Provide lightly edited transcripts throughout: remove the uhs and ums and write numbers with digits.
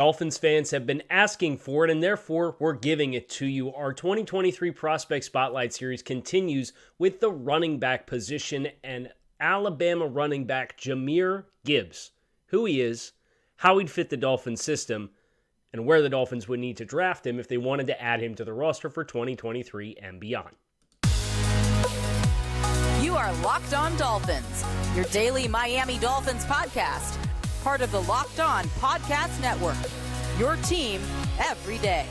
Dolphins fans have been asking for it, and therefore we're giving it to you. Our 2023 Prospect Spotlight Series continues with the running back position and Alabama running back Jahmyr Gibbs, who he is, how he'd fit the Dolphins system, and where the Dolphins would need to draft him if they wanted to add him to the roster for 2023 and beyond. You are Locked On Dolphins, your daily Miami Dolphins podcast, part of the Locked On Podcast Network, your team every day.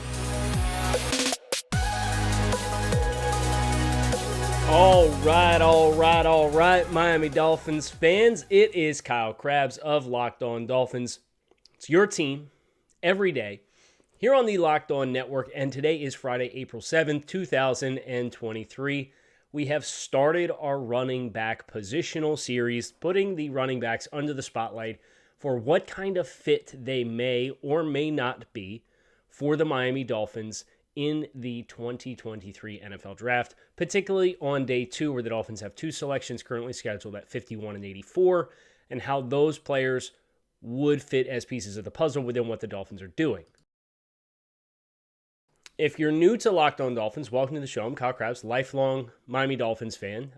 All right, Miami Dolphins fans. It is Kyle Krabs of Locked On Dolphins. It's your team every day here on the Locked On Network, and today is Friday, April 7th, 2023. We have started our running back positional series, putting the running backs under the spotlight for what kind of fit they may or may not be for the Miami Dolphins in the 2023 NFL Draft, particularly on day 2, where the Dolphins have 2 selections currently scheduled at 51 and 84, and how those players would fit as pieces of the puzzle within what the Dolphins are doing. If you're new to Locked On Dolphins, welcome to the show. I'm Kyle Krabs, lifelong Miami Dolphins fan,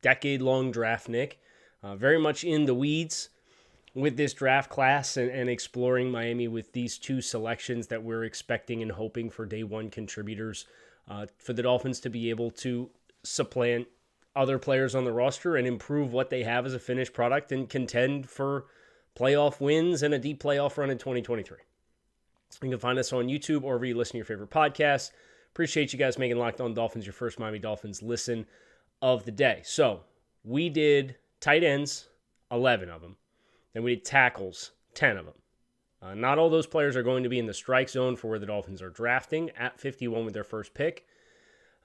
decade-long draft Nick, very much in the weeds with this draft class and exploring Miami with these 2 selections that we're expecting and hoping for day 1 contributors for the Dolphins to be able to supplant other players on the roster and improve what they have as a finished product and contend for playoff wins and a deep playoff run in 2023. You can find us on YouTube or wherever you listen to your favorite podcasts. Appreciate you guys making Locked On Dolphins your first Miami Dolphins listen of the day. So we did tight ends, 11 of them. Then we did tackles, 10 of them. Not all those players are going to be in the strike zone for where the Dolphins are drafting at 51 with their first pick.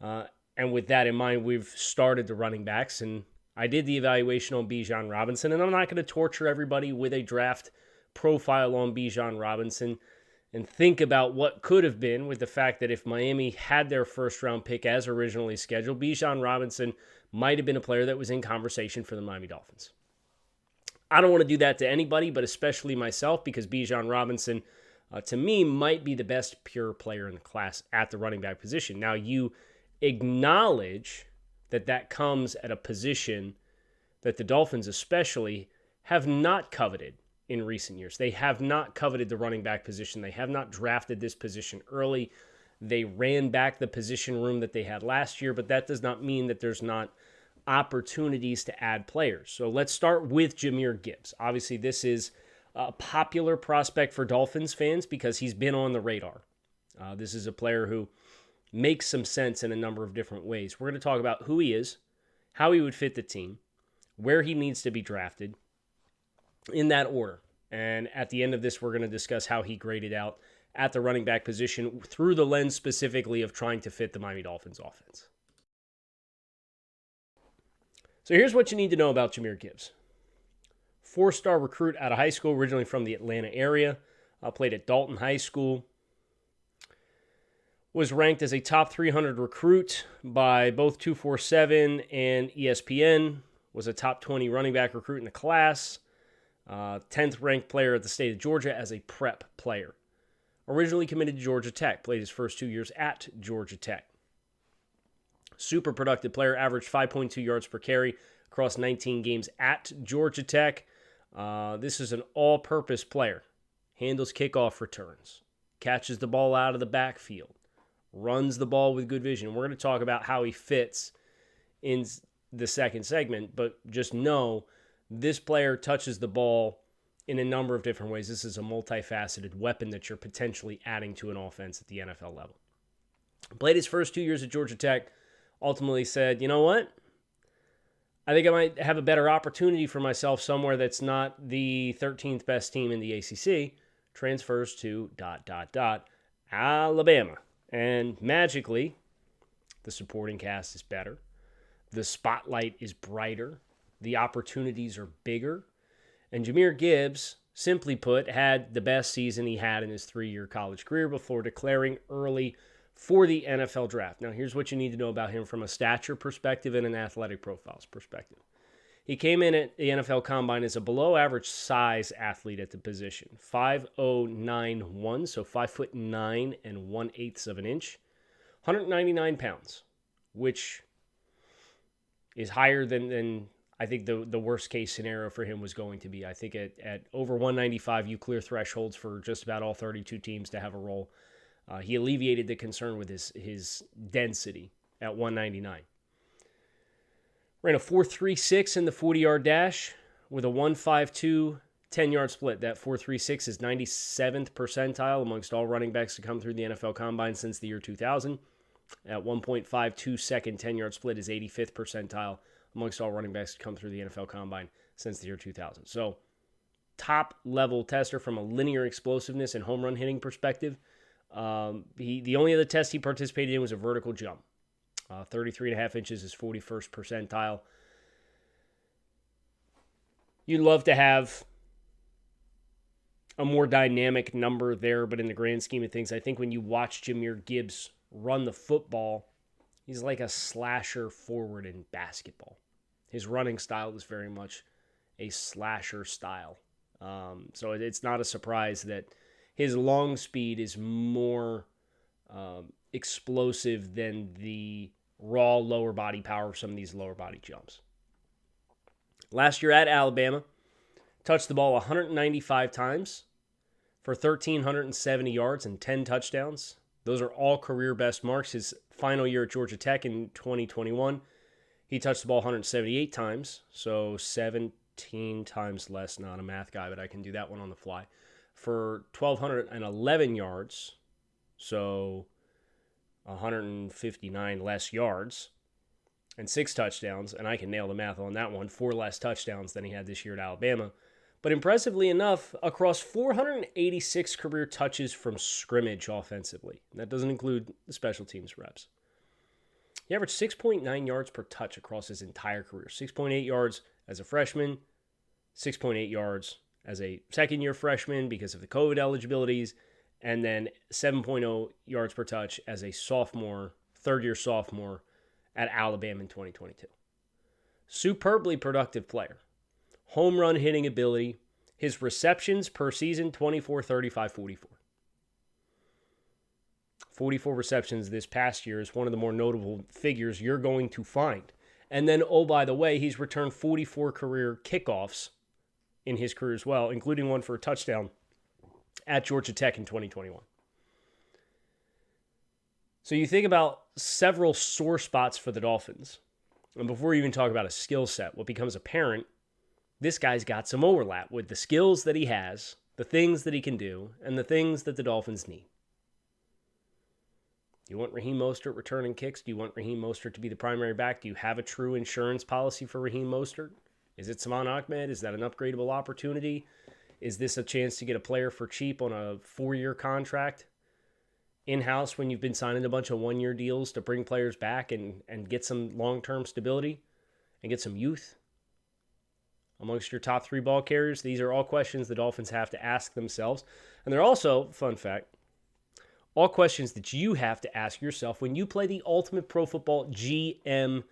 And with that in mind, we've started the running backs. And I did the evaluation on Bijan Robinson. And I'm not going to torture everybody with a draft profile on Bijan Robinson and think about what could have been with the fact that if Miami had their first-round pick as originally scheduled, Bijan Robinson might have been a player that was in conversation for the Miami Dolphins. I don't want to do that to anybody, but especially myself, because Bijan Robinson, to me, might be the best pure player in the class at the running back position. Now, you acknowledge that that comes at a position that the Dolphins especially have not coveted in recent years. They have not coveted the running back position. They have not drafted this position early. They ran back the position room that they had last year, but that does not mean that there's not opportunities to add players. So let's start with Jahmyr Gibbs. Obviously, this is a popular prospect for Dolphins fans because he's been on the radar. This is a player who makes some sense in a number of different ways. We're going to talk about who he is, how he would fit the team, where he needs to be drafted, in that order. And at the end of this, we're going to discuss how he graded out at the running back position through the lens specifically of trying to fit the Miami Dolphins offense. So here's what you need to know about Jahmyr Gibbs. 4-star recruit out of high school, originally from the Atlanta area. Played at Dalton High School. Was ranked as a top 300 recruit by both 247 and ESPN. Was a top 20 running back recruit in the class. 10th ranked player at the state of Georgia as a prep player. Originally committed to Georgia Tech, played his first 2 years at Georgia Tech. Super productive player, averaged 5.2 yards per carry across 19 games at Georgia Tech. This is an all-purpose player. Handles kickoff returns, catches the ball out of the backfield, runs the ball with good vision. We're going to talk about how he fits in the second segment, but just know this player touches the ball in a number of different ways. This is a multifaceted weapon that you're potentially adding to an offense at the NFL level. Played his first 2 years at Georgia Tech, ultimately said, you know what? I think I might have a better opportunity for myself somewhere that's not the 13th best team in the ACC. Transfers to ... Alabama. And magically, the supporting cast is better. The spotlight is brighter. The opportunities are bigger. And Jahmyr Gibbs, simply put, had the best season he had in his 3-year college career before declaring early for the NFL draft. Now, here's what you need to know about him from a stature perspective and an athletic profiles perspective. He came in at the NFL Combine as a below-average size athlete at the position. 5'0", so 5'9" and 1/8 of an inch. 199 pounds, which is higher than I think the worst-case scenario for him was going to be. I think at over 195, you clear thresholds for just about all 32 teams to have a role. He alleviated the concern with his density at 199. Ran a 4.36 in the 40-yard dash with a 1.52 10-yard split. That 4.36 is 97th percentile amongst all running backs to come through the NFL Combine since the year 2000. At 1.52 second 10-yard split is 85th percentile amongst all running backs to come through the NFL Combine since the year 2000. So, top-level tester from a linear explosiveness and home run hitting perspective. The only other test he participated in was a vertical jump. 33.5 inches is 41st percentile. You'd love to have a more dynamic number there, but in the grand scheme of things, I think when you watch Jahmyr Gibbs run the football, he's like a slasher forward in basketball. His running style is very much a slasher style. So it's not a surprise that his long speed is more explosive than the raw lower body power of some of these lower body jumps. Last year at Alabama, touched the ball 195 times for 1,370 yards and 10 touchdowns. Those are all career best marks. His final year at Georgia Tech in 2021, he touched the ball 178 times, so 17 times less. Not a math guy, but I can do that one on the fly. For 1,211 yards, so 159 less yards, and 6 touchdowns, and I can nail the math on that one, 4 less touchdowns than he had this year at Alabama. But impressively enough, across 486 career touches from scrimmage offensively. And that doesn't include the special teams reps. He averaged 6.9 yards per touch across his entire career. 6.8 yards as a freshman, 6.8 yards as a second-year freshman because of the COVID eligibilities, and then 7.0 yards per touch as a sophomore, third-year sophomore at Alabama in 2022. Superbly productive player. Home run hitting ability. His receptions per season, 24, 35, 44. 44 receptions this past year is one of the more notable figures you're going to find. And then, oh, by the way, he's returned 44 career kickoffs in his career as well, including one for a touchdown at Georgia Tech in 2021. So you think about several sore spots for the Dolphins. And before you even talk about a skill set, what becomes apparent, this guy's got some overlap with the skills that he has, the things that he can do, and the things that the Dolphins need. Do you want Raheem Mostert returning kicks? Do you want Raheem Mostert to be the primary back? Do you have a true insurance policy for Raheem Mostert? Is it Salman Ahmed? Is that an upgradable opportunity? Is this a chance to get a player for cheap on a 4-year contract in-house when you've been signing a bunch of 1-year deals to bring players back and get some long-term stability and get some youth amongst your top 3 ball carriers? These are all questions the Dolphins have to ask themselves. And they're also, fun fact, all questions that you have to ask yourself when you play the Ultimate Pro Football GM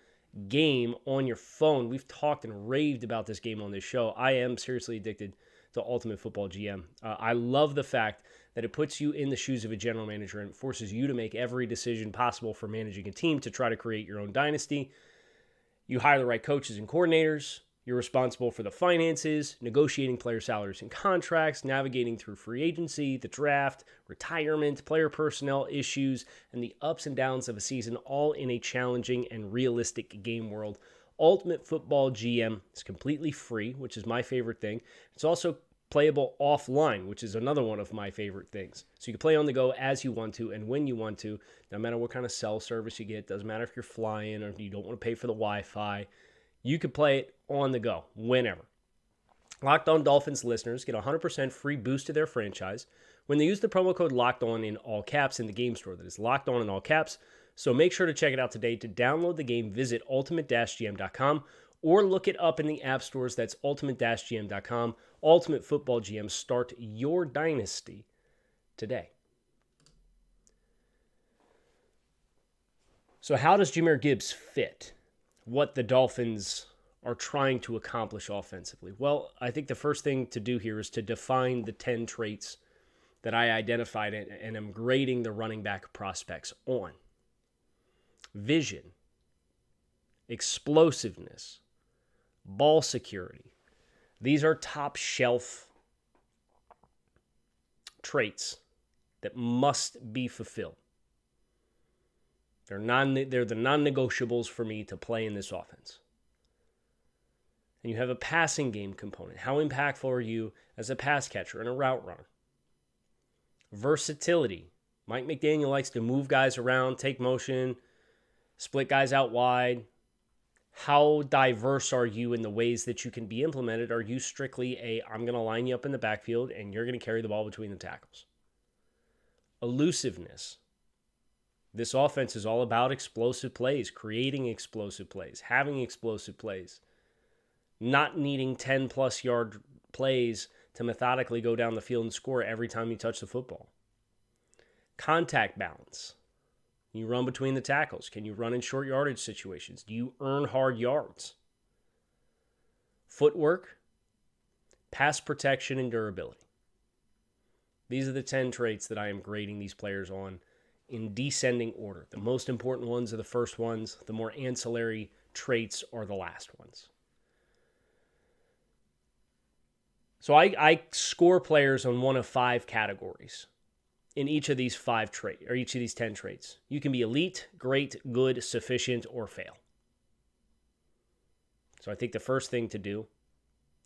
game on your phone. We've talked and raved about this game on this show. I am seriously addicted to Ultimate Football GM. I love the fact that it puts you in the shoes of a general manager and forces you to make every decision possible for managing a team to try to create your own dynasty. You hire the right coaches and coordinators. You're responsible for the finances, negotiating player salaries and contracts, navigating through free agency, the draft, retirement, player personnel issues, and the ups and downs of a season, all in a challenging and realistic game world. Ultimate Football GM is completely free, which is my favorite thing. It's also playable offline, which is another one of my favorite things. So you can play on the go as you want to and when you want to, no matter what kind of cell service you get. Doesn't matter if you're flying or if you don't want to pay for the Wi-Fi. You can play it on the go, whenever. Locked On Dolphins listeners get a 100% free boost to their franchise when they use the promo code Locked On in all caps in the game store. That is Locked On in all caps. So make sure to check it out today. To download the game, visit ultimate-gm.com or look it up in the app stores. That's ultimate-gm.com. Ultimate Football GM. Start your dynasty today. So how does Jahmyr Gibbs fit what the Dolphins are trying to accomplish offensively? Well, I think the first thing to do here is to define the 10 traits that I identified and am grading the running back prospects on. Vision, explosiveness, ball security. These are top shelf traits that must be fulfilled. They're the non-negotiables for me to play in this offense. And you have a passing game component. How impactful are you as a pass catcher and a route runner? Versatility. Mike McDaniel likes to move guys around, take motion, split guys out wide. How diverse are you in the ways that you can be implemented? Are you strictly I'm going to line you up in the backfield and you're going to carry the ball between the tackles? Elusiveness. This offense is all about explosive plays, creating explosive plays, having explosive plays, not needing 10-plus yard plays to methodically go down the field and score every time you touch the football. Contact balance. Can you run between the tackles? Can you run in short yardage situations? Do you earn hard yards? Footwork, pass protection, and durability. These are the 10 traits that I am grading these players on in descending order. The most important ones are the first ones. The more ancillary traits are the last ones. So I score players on one of 5 categories in each of these 5 traits, or each of these 10 traits. You can be elite, great, good, sufficient, or fail. So I think the first thing to do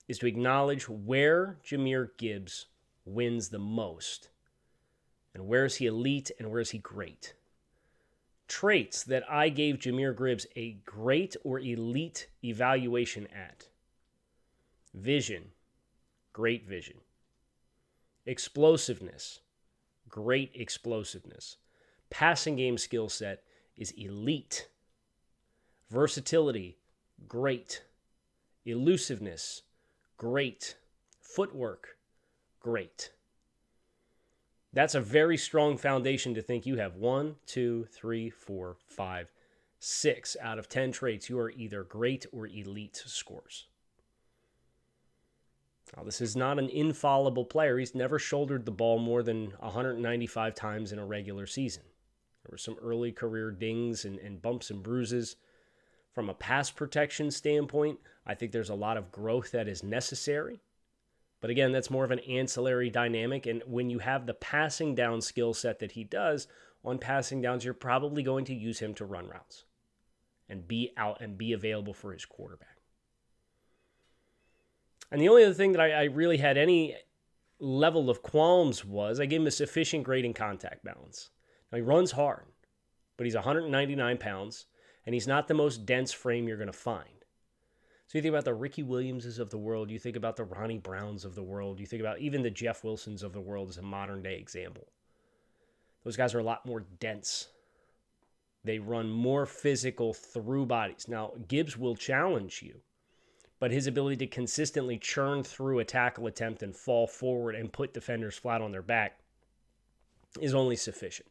is to acknowledge where Jahmyr Gibbs wins the most. And where is he elite and where is he great? Traits that I gave Jahmyr Gibbs a great or elite evaluation at. Vision, great vision. Explosiveness, great explosiveness. Passing game skill set is elite. Versatility, great. Elusiveness, great. Footwork, great. That's a very strong foundation to think you have 1, 2, 3, 4, 5, 6 out of 10 traits. You are either great or elite scores. Now, this is not an infallible player. He's never shouldered the ball more than 195 times in a regular season. There were some early career dings and bumps and bruises. From a pass protection standpoint, I think there's a lot of growth that is necessary. But again, that's more of an ancillary dynamic. And when you have the passing down skill set that he does, on passing downs, you're probably going to use him to run routes and be out and be available for his quarterback. And the only other thing that I really had any level of qualms was I gave him a sufficient grade in contact balance. Now, he runs hard, but he's 199 pounds, and he's not the most dense frame you're going to find. So you think about the Ricky Williamses of the world, you think about the Ronnie Browns of the world, you think about even the Jeff Wilsons of the world as a modern-day example. Those guys are a lot more dense. They run more physical through bodies. Now, Gibbs will challenge you, but his ability to consistently churn through a tackle attempt and fall forward and put defenders flat on their back is only sufficient.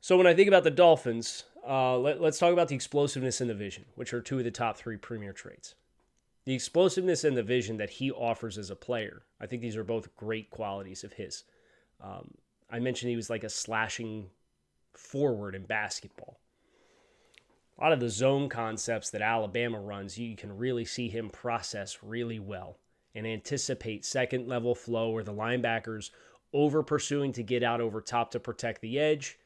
So when I think about the Dolphins, let's talk about the explosiveness and the vision, which are 2 of the top 3 premier traits. The explosiveness and the vision that he offers as a player, I think these are both great qualities of his. I mentioned he was like a slashing forward in basketball. A lot of the zone concepts that Alabama runs, you can really see him process really well and anticipate second-level flow where the linebackers over-pursuing to get out over top to protect the edge.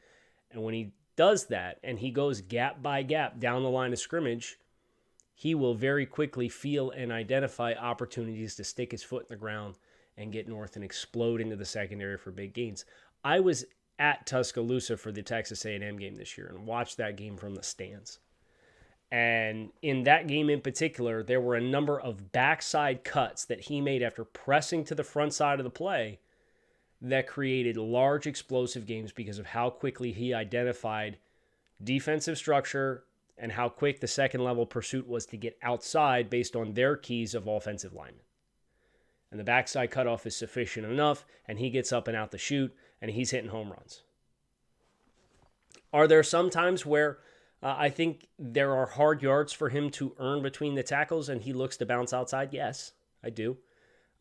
And when he does that and he goes gap by gap down the line of scrimmage, he will very quickly feel and identify opportunities to stick his foot in the ground and get north and explode into the secondary for big gains. I was at Tuscaloosa for the Texas A&M game this year and watched that game from the stands. And in that game in particular, there were a number of backside cuts that he made after pressing to the front side of the play that created large explosive games because of how quickly he identified defensive structure and how quick the second level pursuit was to get outside based on their keys of offensive linemen. And the backside cutoff is sufficient enough, and he gets up and out the chute, and he's hitting home runs. Are there some times where I think there are hard yards for him to earn between the tackles, and he looks to bounce outside. Yes, I do.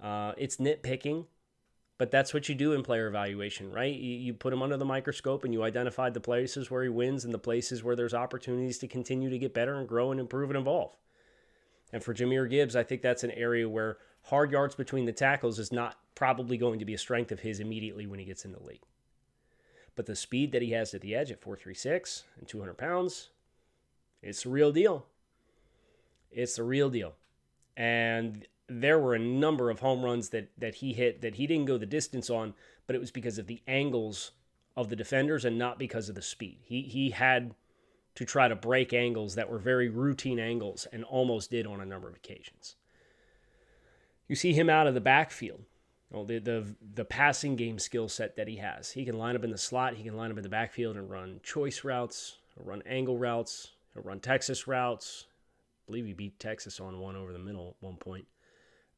It's nitpicking, but that's what you do in player evaluation, right? You put him under the microscope and you identify the places where he wins and the places where there's opportunities to continue to get better and grow and improve and evolve. And for Jahmyr Gibbs, I think that's an area where hard yards between the tackles is not probably going to be a strength of his immediately when he gets in the league. But the speed that he has at the edge at 4.36 and 200 pounds, it's the real deal. It's the real deal. And there were a number of home runs that he hit that he didn't go the distance on, but it was because of the angles of the defenders and not because of the speed. He had to try to break angles that were very routine angles and almost did on a number of occasions. You see him out of the backfield. Well, the passing game skill set that he has. He can line up in the slot. He can line up in the backfield and run choice routes, he'll run angle routes, he'll run Texas routes. I believe he beat Texas on one over the middle at one point,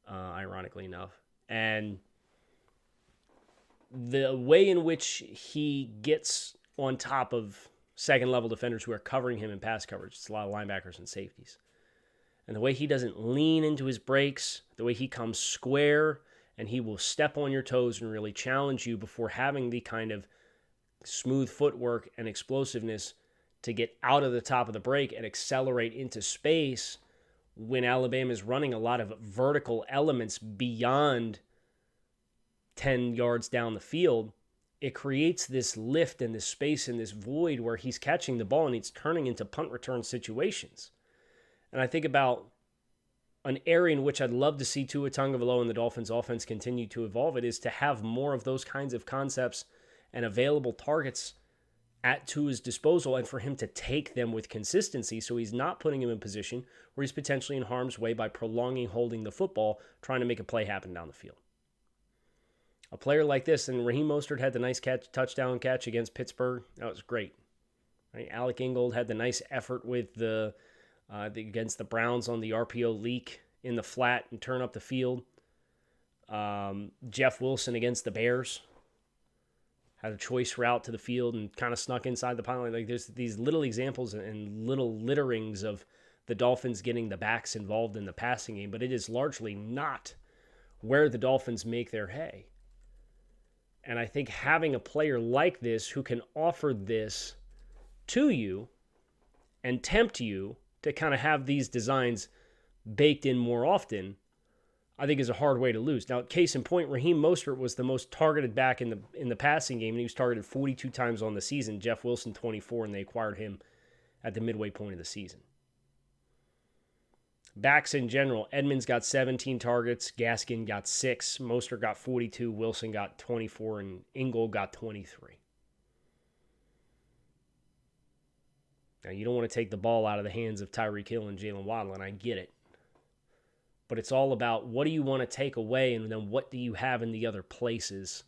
ironically enough. And the way in which he gets on top of second-level defenders who are covering him in pass coverage, it's a lot of linebackers and safeties. And the way he doesn't lean into his breaks, the way he comes square, and he will step on your toes and really challenge you before having the kind of smooth footwork and explosiveness to get out of the top of the break and accelerate into space when Alabama is running a lot of vertical elements beyond 10 yards down the field. It creates this lift and this space and this void where he's catching the ball and it's turning into punt return situations. And I think about an area in which I'd love to see Tua Tagovailoa and the Dolphins offense continue to evolve. It is to have more of those kinds of concepts and available targets at Tua's disposal and for him to take them with consistency so he's not putting him in a position where he's potentially in harm's way by prolonging holding the football, trying to make a play happen down the field. A player like this, and Raheem Mostert had the nice touchdown catch against Pittsburgh. That was great. Right? Alec Ingold had the nice effort with against the Browns on the RPO leak in the flat and turn up the field. Jeff Wilson against the Bears had a choice route to the field and kind of snuck inside the pylon. Like there's these little examples and little litterings of the Dolphins getting the backs involved in the passing game, but it is largely not where the Dolphins make their hay. And I think having a player like this who can offer this to you and tempt you to kind of have these designs baked in more often, I think is a hard way to lose. Now, case in point, Raheem Mostert was the most targeted back in the passing game, and he was targeted 42 times on the season. Jeff Wilson, 24, and they acquired him at the midway point of the season. Backs in general, Edmonds got 17 targets, Gaskin got 6, Mostert got 42, Wilson got 24, and Ingold got 23. Now, you don't want to take the ball out of the hands of Tyreek Hill and Jalen Waddle, and I get it. But it's all about what do you want to take away, and then what do you have in the other places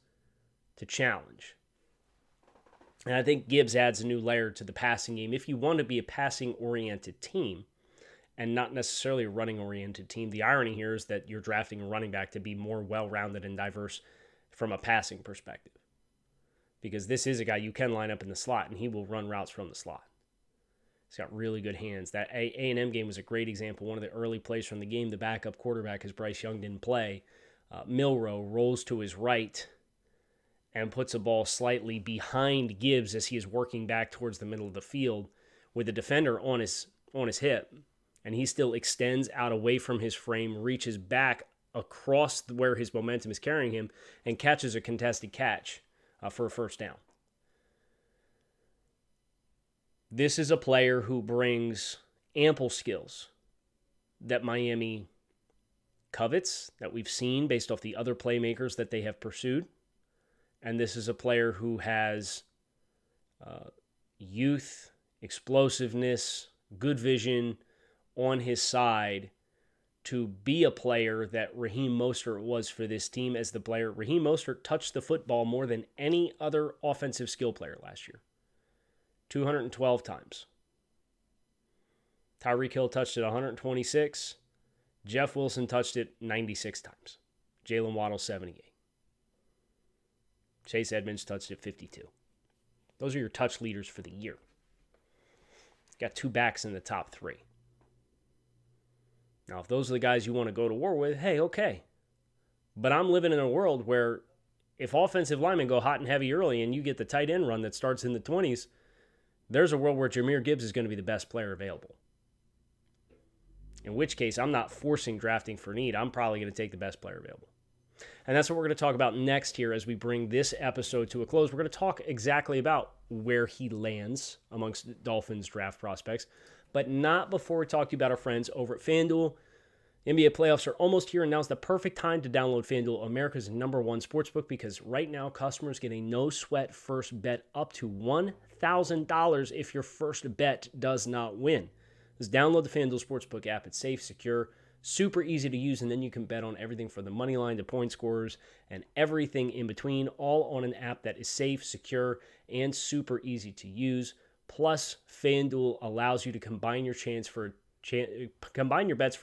to challenge. And I think Gibbs adds a new layer to the passing game. If you want to be a passing-oriented team and not necessarily a running-oriented team, the irony here is that you're drafting a running back to be more well-rounded and diverse from a passing perspective. Because this is a guy you can line up in the slot, and he will run routes from the slot. He's got really good hands. That A&M game was a great example. One of the early plays from the game, the backup quarterback, because Bryce Young didn't play, Milroe rolls to his right and puts a ball slightly behind Gibbs as he is working back towards the middle of the field with the defender on his hip. And he still extends out away from his frame, reaches back across where his momentum is carrying him, and catches a contested catch for a first down. This is a player who brings ample skills that Miami covets, that we've seen based off the other playmakers that they have pursued. And this is a player who has youth, explosiveness, good vision on his side to be a player that Raheem Mostert was for this team as the player. Raheem Mostert touched the football more than any other offensive skill player last year. 212 times. Tyreek Hill touched it 126. Jeff Wilson touched it 96 times. Jalen Waddle 78. Chase Edmonds touched it 52. Those are your touch leaders for the year. Got 2 backs in the top 3. Now, if those are the guys you want to go to war with, hey, okay. But I'm living in a world where if offensive linemen go hot and heavy early and you get the tight end run that starts in the 20s, there's a world where Jahmyr Gibbs is going to be the best player available. In which case, I'm not forcing drafting for need. I'm probably going to take the best player available. And that's what we're going to talk about next here as we bring this episode to a close. We're going to talk exactly about where he lands amongst Dolphins draft prospects, but not before we talk to you about our friends over at FanDuel. NBA playoffs are almost here, and now's the perfect time to download FanDuel, America's #1 sportsbook, because right now customers get a no-sweat first bet up to $1,000 if your first bet does not win. Just download the FanDuel Sportsbook app. It's safe, secure, super easy to use, and then you can bet on everything from the money line to point scorers and everything in between, all on an app that is safe, secure, and super easy to use. Plus, FanDuel allows you to combine your bets for a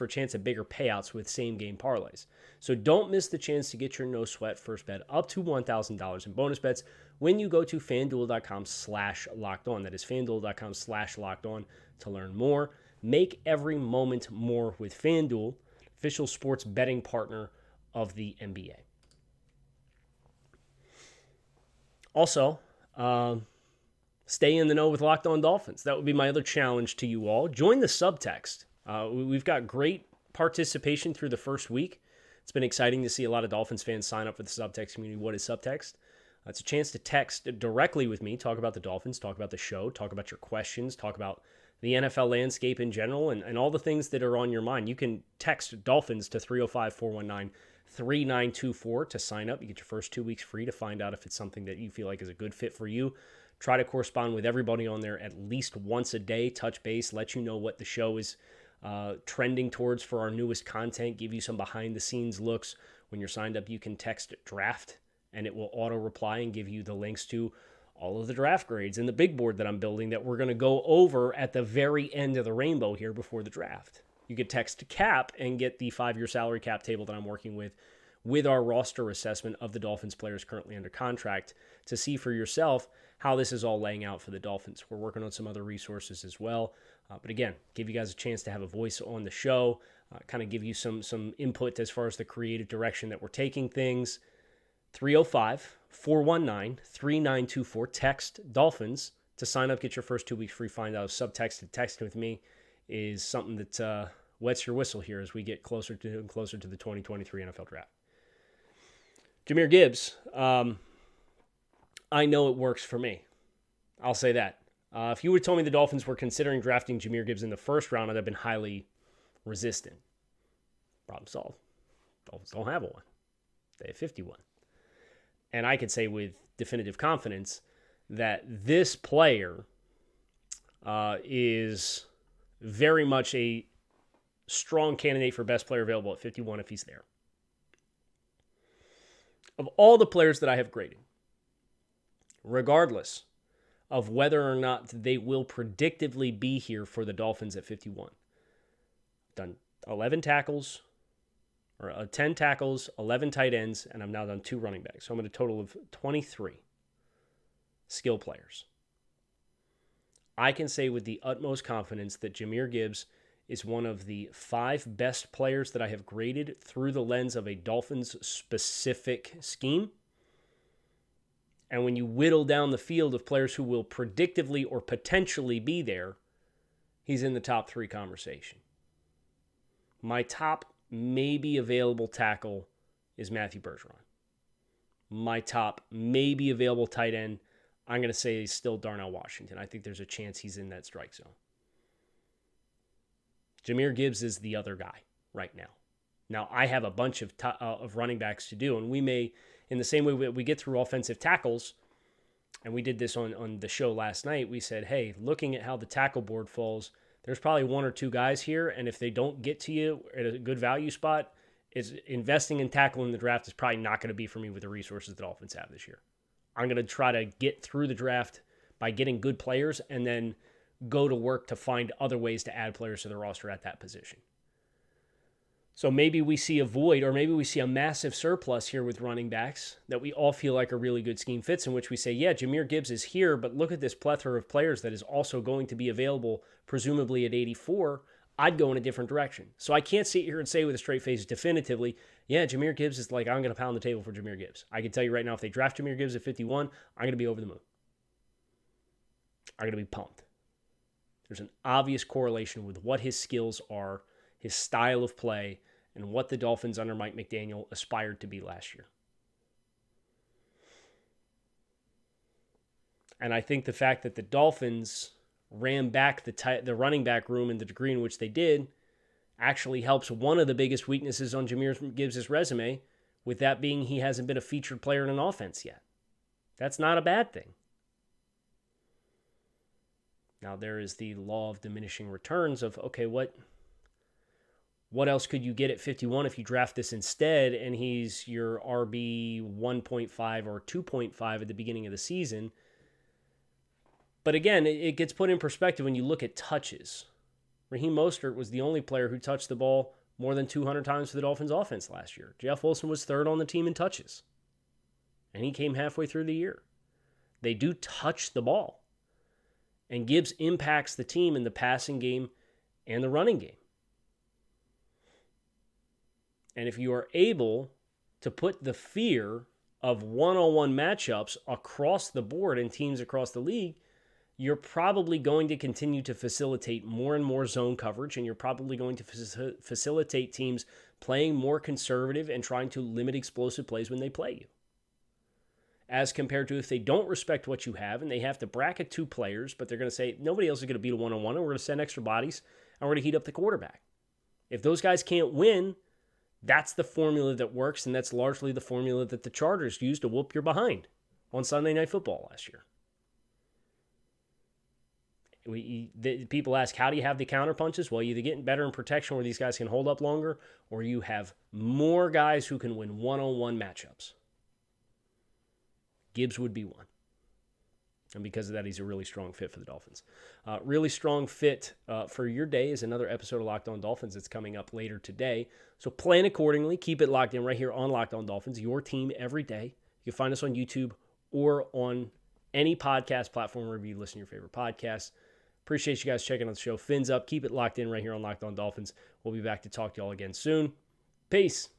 chance at bigger payouts with same-game parlays. So don't miss the chance to get your no-sweat first bet up to $1,000 in bonus bets when you go to FanDuel.com/lockedon. That is FanDuel.com/lockedon to learn more. Make every moment more with FanDuel, official sports betting partner of the NBA. Also, stay in the know with Locked On Dolphins. That would be my other challenge to you all. Join the subtext. We've got great participation through the first week. It's been exciting to see a lot of Dolphins fans sign up for the subtext community. What is subtext? It's a chance to text directly with me, talk about the Dolphins, talk about the show, talk about your questions, talk about the NFL landscape in general, and all the things that are on your mind. You can text Dolphins to 305-419-3924 to sign up. You get your first 2 weeks free to find out if it's something that you feel like is a good fit for you. Try to correspond with everybody on there at least once a day, touch base, let you know what the show is trending towards for our newest content, give you some behind-the-scenes looks. When you're signed up, you can text draft, and it will auto-reply and give you the links to all of the draft grades and the big board that I'm building that we're going to go over at the very end of the rainbow here before the draft. You could text cap and get the 5-year salary cap table that I'm working with our roster assessment of the Dolphins players currently under contract to see for yourself how this is all laying out for the Dolphins. We're working on some other resources as well. But again, give you guys a chance to have a voice on the show, kind of give you some input as far as the creative direction that we're taking things. 305-419-3924. Text Dolphins to sign up, get your first 2 weeks free. Find out if subtext and texting with me is something that wets your whistle here as we get closer to the 2023 NFL Draft. Jahmyr Gibbs, I know it works for me. I'll say that. If you would have told me the Dolphins were considering drafting Jahmyr Gibbs in the first round, I'd have been highly resistant. Problem solved. Dolphins don't have one. They have 51. And I could say with definitive confidence that this player is very much a strong candidate for best player available at 51 if he's there. Of all the players that I have graded, regardless of whether or not they will predictively be here for the Dolphins at 51, I've done 11 tackles, or 10 tackles, 11 tight ends, and I've now done 2 running backs. So I'm at a total of 23 skill players. I can say with the utmost confidence that Jahmyr Gibbs is one of the 5 best players that I have graded through the lens of a Dolphins-specific scheme. And when you whittle down the field of players who will predictively or potentially be there, he's in the top 3 conversation. My top maybe available tackle is Matthew Bergeron. My top maybe available tight end, I'm going to say is still Darnell Washington. I think there's a chance he's in that strike zone. Jahmyr Gibbs is the other guy right now. Now, I have a bunch of running backs to do, and we may, in the same way we get through offensive tackles, and we did this on the show last night, we said, hey, looking at how the tackle board falls, there's probably 1 or 2 guys here, and if they don't get to you at a good value spot, is investing in tackle in the draft is probably not going to be for me with the resources the Dolphins have this year. I'm going to try to get through the draft by getting good players and then go to work to find other ways to add players to the roster at that position. So maybe we see a void, or maybe we see a massive surplus here with running backs that we all feel like a really good scheme fits, in which we say, yeah, Jahmyr Gibbs is here, but look at this plethora of players that is also going to be available, presumably at 84. I'd go in a different direction. So I can't sit here and say with a straight face definitively, yeah, Jahmyr Gibbs is like, I'm going to pound the table for Jahmyr Gibbs. I can tell you right now, if they draft Jahmyr Gibbs at 51, I'm going to be over the moon. I'm going to be pumped. There's an obvious correlation with what his skills are, his style of play, and what the Dolphins under Mike McDaniel aspired to be last year. And I think the fact that the Dolphins ran back the running back room in the degree in which they did actually helps one of the biggest weaknesses on Jahmyr Gibbs' resume, with that being he hasn't been a featured player in an offense yet. That's not a bad thing. Now, there is the law of diminishing returns of, okay, what else could you get at 51 if you draft this instead and he's your RB 1.5 or 2.5 at the beginning of the season? But again, it gets put in perspective when you look at touches. Raheem Mostert was the only player who touched the ball more than 200 times for the Dolphins offense last year. Jeff Wilson was third on the team in touches, and he came halfway through the year. They do touch the ball, and Gibbs impacts the team in the passing game and the running game. And if you are able to put the fear of one-on-one matchups across the board in teams across the league, you're probably going to continue to facilitate more and more zone coverage, and you're probably going to facilitate teams playing more conservative and trying to limit explosive plays when they play you. As compared to if they don't respect what you have and they have to bracket two players, but they're going to say, nobody else is going to beat a one-on-one, and we're going to send extra bodies, and we're going to heat up the quarterback. If those guys can't win, that's the formula that works, and that's largely the formula that the Chargers used to whoop your behind on Sunday Night Football last year. People ask, how do you have the counter punches? Well, you either get better in protection where these guys can hold up longer, or you have more guys who can win one-on-one matchups. Gibbs would be one. And because of that, he's a really strong fit for the Dolphins. Really strong fit for your day is another episode of Locked On Dolphins that's coming up later today. So plan accordingly. Keep it locked in right here on Locked On Dolphins, your team every day. You can find us on YouTube or on any podcast platform wherever you listen to your favorite podcasts. Appreciate you guys checking out the show. Fins up. Keep it locked in right here on Locked On Dolphins. We'll be back to talk to y'all again soon. Peace.